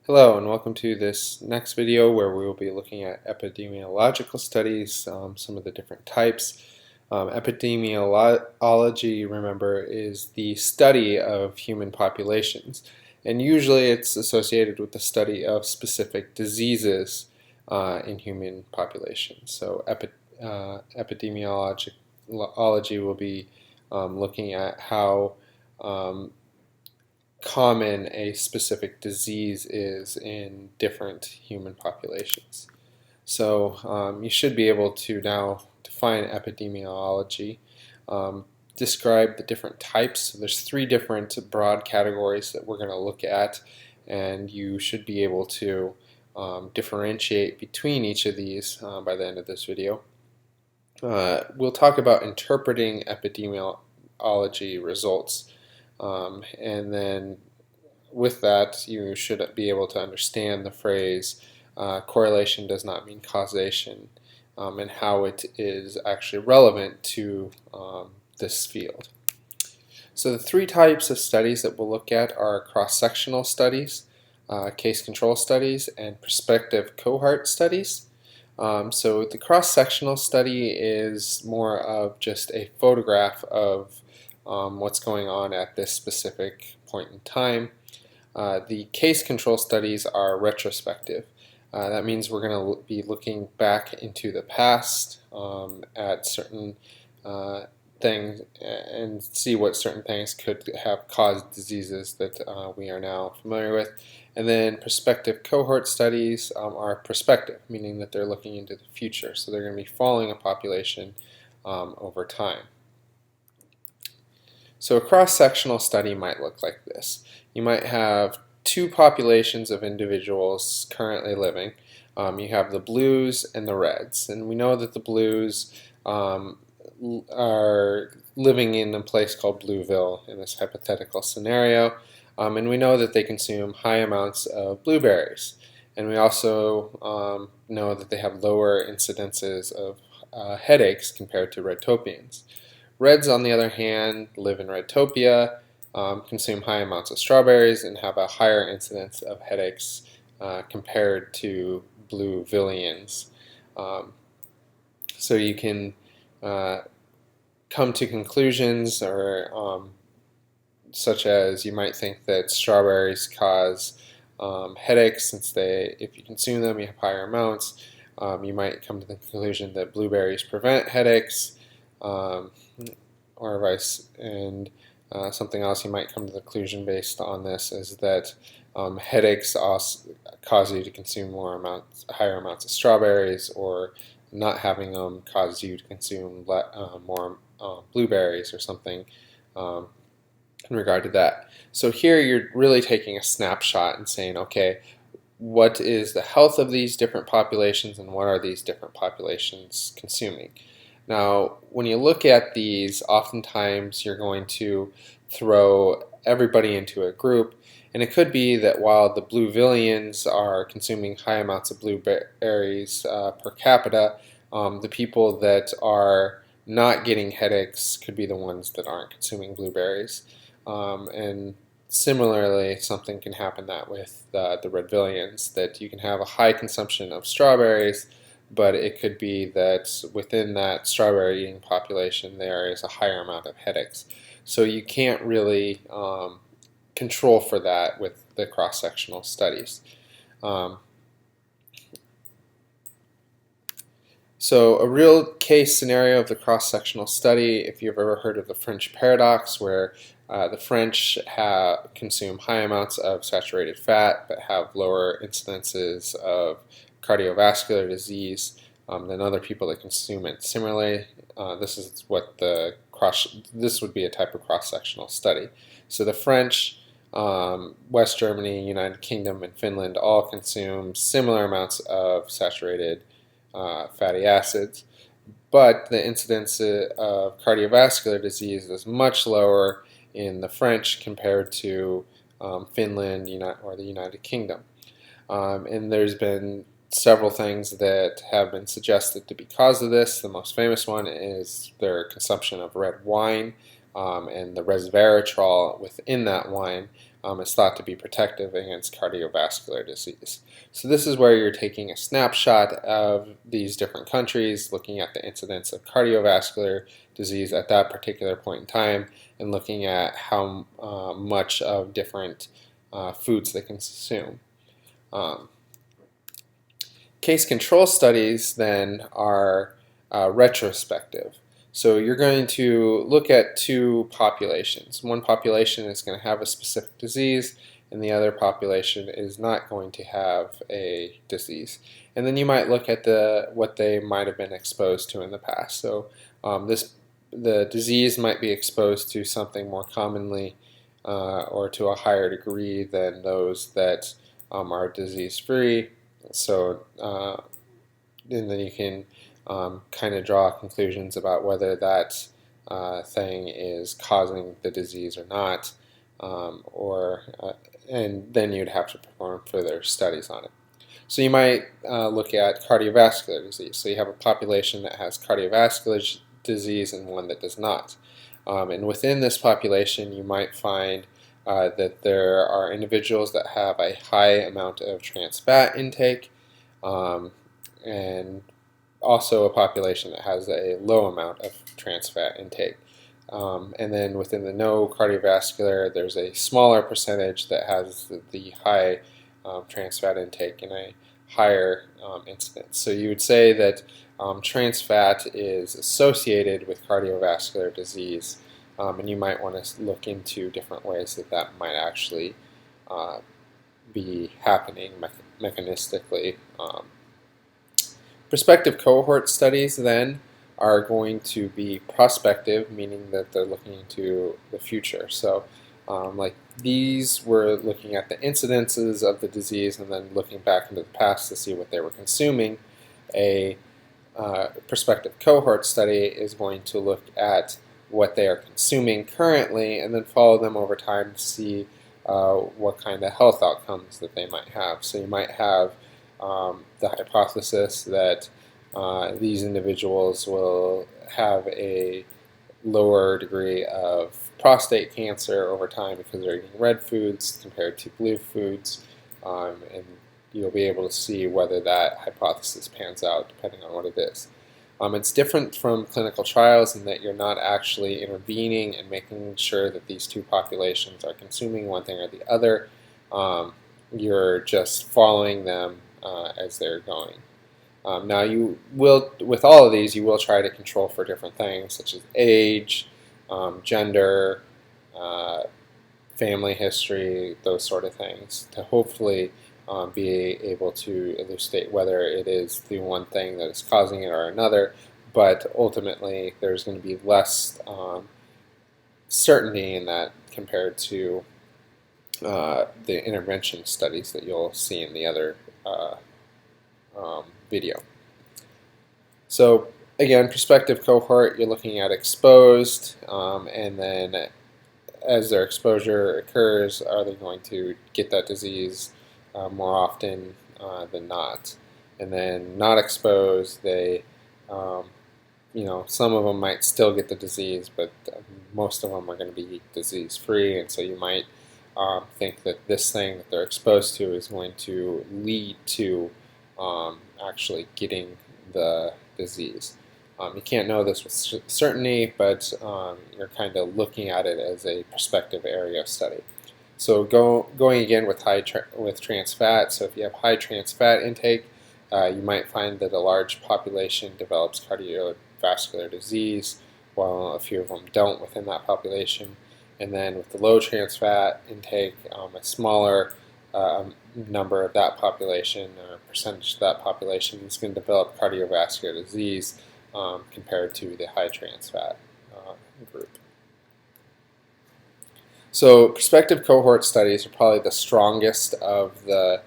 Hello and welcome to this next video where we will be looking at epidemiological studies, some of the different types. Epidemiology, remember, is the study of human populations, and usually it's associated with the study of specific diseases in human populations. So epidemiology will be looking at how common a specific disease is in different human populations. So you should be able to now define epidemiology, describe the different types. So there's three different broad categories that we're going to look at, and you should be able to differentiate between each of these by the end of this video. We'll talk about interpreting epidemiology results. And then with that, you should be able to understand the phrase correlation does not mean causation, and how it is actually relevant to this field. So the three types of studies that we'll look at are cross-sectional studies, case control studies, and prospective cohort studies. So the cross-sectional study is more of just a photograph of what's going on at this specific point in time. The case control studies are retrospective. That means we're going to be looking back into the past at certain things and see what certain things could have caused diseases that we are now familiar with. And then prospective cohort studies are prospective, meaning that they're looking into the future. So they're going to be following a population over time. So a cross-sectional study might look like this. You might have two populations of individuals currently living. You have the blues and the reds, and we know that the blues are living in a place called Blueville in this hypothetical scenario, and we know that they consume high amounts of blueberries, and we also know that they have lower incidences of headaches compared to redtopians. Reds, on the other hand, live in Redtopia, consume high amounts of strawberries, and have a higher incidence of headaches compared to Bluevillians. So you can come to conclusions, or such as you might think that strawberries cause headaches, since if you consume them, you have higher amounts. You might come to the conclusion that blueberries prevent headaches. Or vice, and something else you might come to the conclusion based on this is that headaches also cause you to consume higher amounts of strawberries, or not having them causes you to consume more blueberries or something in regard to that. So here you're really taking a snapshot and saying, okay, what is the health of these different populations, and what are these different populations consuming? Now, when you look at these, oftentimes you're going to throw everybody into a group, and it could be that while the Bluevillians are consuming high amounts of blueberries per capita, the people that are not getting headaches could be the ones that aren't consuming blueberries. And similarly, something can happen that with the Redvillians, that you can have a high consumption of strawberries, but it could be that within that strawberry eating population there is a higher amount of headaches. So you can't really control for that with the cross-sectional studies. So a real case scenario of the cross-sectional study, if you've ever heard of the French paradox, where the French consume high amounts of saturated fat but have lower incidences of cardiovascular disease than other people that consume it. Similarly, this would be a type of cross-sectional study. So the French, West Germany, United Kingdom, and Finland all consume similar amounts of saturated fatty acids, but the incidence of cardiovascular disease is much lower in the French compared to Finland or the United Kingdom. And there's been several things that have been suggested to be because of this. The most famous one is their consumption of red wine, and the resveratrol within that wine is thought to be protective against cardiovascular disease. So this is where you're taking a snapshot of these different countries, looking at the incidence of cardiovascular disease at that particular point in time, and looking at how much of different foods they consume. Case control studies then are retrospective. So you're going to look at two populations. One population is going to have a specific disease, and the other population is not going to have a disease. And then you might look at what they might have been exposed to in the past. So the disease might be exposed to something more commonly or to a higher degree than those that are disease-free. So and then you can kind of draw conclusions about whether that thing is causing the disease or not, and then you'd have to perform further studies on it. So you might look at cardiovascular disease. So you have a population that has cardiovascular disease and one that does not. And within this population, you might find that there are individuals that have a high amount of trans fat intake, and also a population that has a low amount of trans fat intake. And then within the no cardiovascular, there's a smaller percentage that has the high trans fat intake and a higher incidence. So you would say that trans fat is associated with cardiovascular disease, and you might want to look into different ways that that might actually be happening mechanistically. Prospective cohort studies then are going to be prospective, meaning that they're looking into the future. So like these were looking at the incidences of the disease and then looking back into the past to see what they were consuming. A prospective cohort study is going to look at what they are consuming currently and then follow them over time to see what kind of health outcomes that they might have. So you might have the hypothesis that these individuals will have a lower degree of prostate cancer over time because they're eating red foods compared to blue foods, and you'll be able to see whether that hypothesis pans out depending on what it is. It's different from clinical trials in that you're not actually intervening and making sure that these two populations are consuming one thing or the other. You're just following them as they're going. Now you will, with all of these, you will try to control for different things such as age, gender, family history, those sort of things, to hopefully be able to elucidate whether it is the one thing that is causing it or another, but ultimately there's going to be less certainty in that compared to the intervention studies that you'll see in the other video. So again, prospective cohort, you're looking at exposed, and then as their exposure occurs, are they going to get that disease more often than not? And then not exposed, they, some of them might still get the disease, but most of them are going to be disease-free, and so you might think that this thing that they're exposed to is going to lead to actually getting the disease. You can't know this with certainty, but you're kind of looking at it as a prospective area of study. So going again with with trans fat. So if you have high trans fat intake, you might find that a large population develops cardiovascular disease, while a few of them don't within that population. And then with the low trans fat intake, a smaller number of that population, or percentage of that population, is going to develop cardiovascular disease compared to the high trans fat group. So prospective cohort studies are probably the strongest of the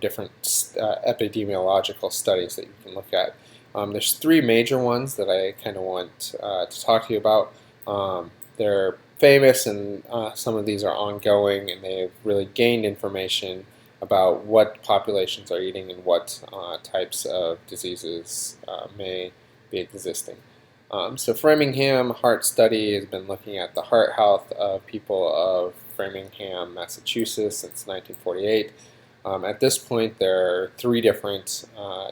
different epidemiological studies that you can look at. There's three major ones that I kind of want to talk to you about. They're famous, and some of these are ongoing, and they've really gained information about what populations are eating and what types of diseases may be existing. So Framingham Heart Study has been looking at the heart health of people of Framingham, Massachusetts since 1948. At this point, there are 3 different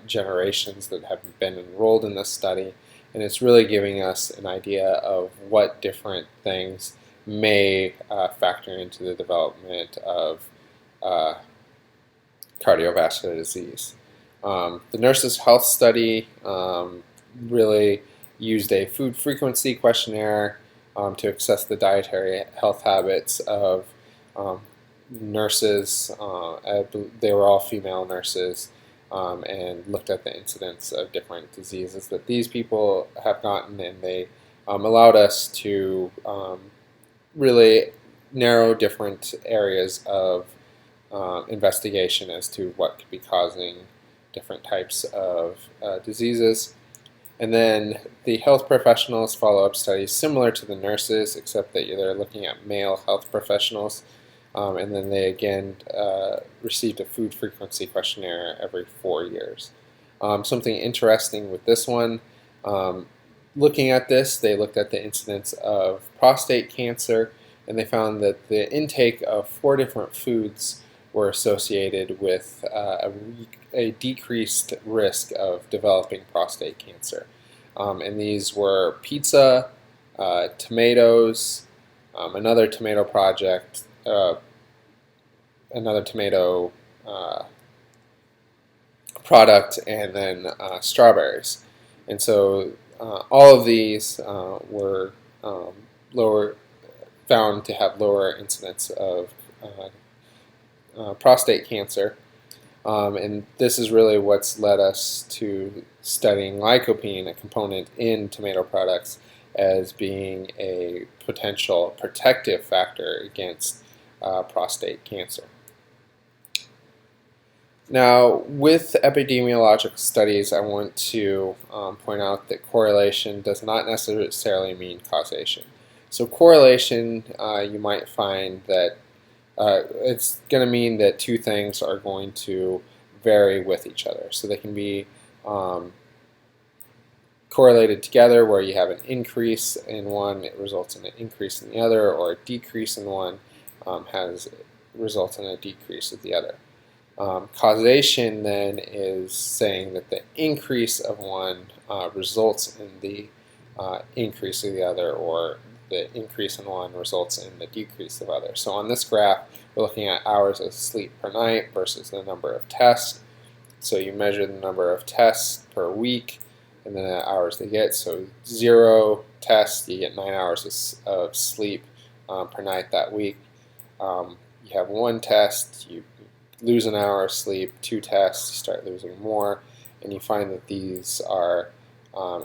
generations that have been enrolled in this study, and it's really giving us an idea of what different things may factor into the development of uh, cardiovascular disease. The Nurses' Health Study really used a food frequency questionnaire to assess the dietary health habits of um, nurses. They were all female nurses, and looked at the incidence of different diseases that these people have gotten, and they allowed us to really narrow different areas of investigation as to what could be causing different types of diseases. And then the health professionals follow-up studies similar to the nurses, except that they're looking at male health professionals. And then they again received a food frequency questionnaire every 4 years. Something interesting with this one, looking at this, they looked at the incidence of prostate cancer, and they found that the intake of 4 different foods were associated with a decreased risk of developing prostate cancer. And these were pizza, tomatoes, another tomato project, another tomato product, and then strawberries. And so all of these were found to have lower incidence of prostate cancer. And this is really what's led us to studying lycopene, a component in tomato products, as being a potential protective factor against prostate cancer. Now, with epidemiological studies, I want to point out that correlation does not necessarily mean causation. So correlation, you might find that it's going to mean that 2 things are going to vary with each other. So they can be correlated together, where you have an increase in one, it results in an increase in the other, or a decrease in one results in a decrease of the other. Causation then is saying that the increase of one results in the increase of the other, or the increase in one results in the decrease of other. So on this graph, we're looking at hours of sleep per night versus the number of tests. So you measure the number of tests per week, and then the hours they get. So 0 tests, you get 9 hours of sleep per night that week. You have 1 test, you lose an hour of sleep. 2 tests, you start losing more, and you find that these are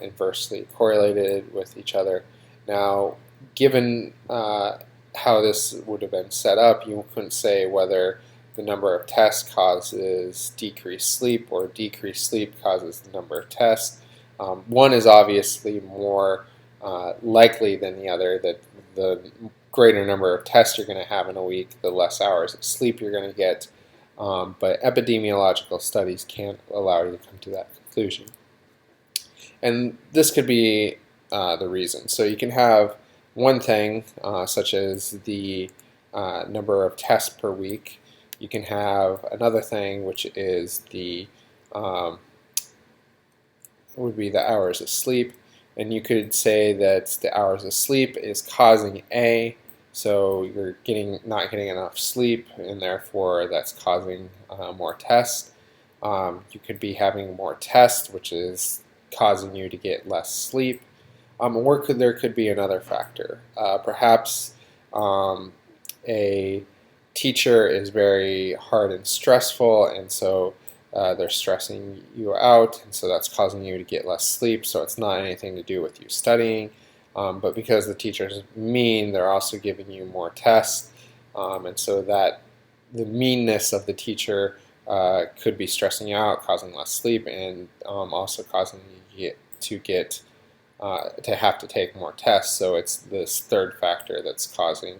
inversely correlated with each other. Now, given how this would have been set up, you couldn't say whether the number of tests causes decreased sleep or decreased sleep causes the number of tests. One is obviously more likely than the other, that the greater number of tests you're going to have in a week, the less hours of sleep you're going to get. But epidemiological studies can't allow you to come to that conclusion. And this could be the reason. So you can have one thing, such as the number of tests per week. You can have another thing, which is the would be the hours of sleep. And you could say that the hours of sleep is causing A, so you're not getting enough sleep, and therefore that's causing more tests. You could be having more tests, which is causing you to get less sleep. Or there could be another factor. Perhaps a teacher is very hard and stressful, and so they're stressing you out, and so that's causing you to get less sleep. So it's not anything to do with you studying, but because the teacher's mean, they're also giving you more tests, and so that the meanness of the teacher could be stressing you out, causing less sleep, and also causing you to have to take more tests. So it's this third factor that's causing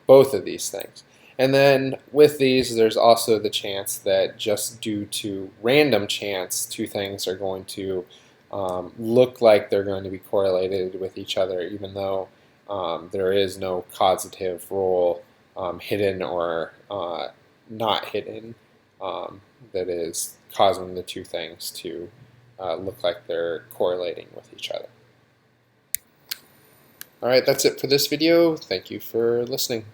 both of these things. And then with these, there's also the chance that just due to random chance, 2 things are going to look like they're going to be correlated with each other, even though there is no causative role hidden or not hidden that is causing the two things to look like they're correlating with each other. Alright, that's it for this video. Thank you for listening.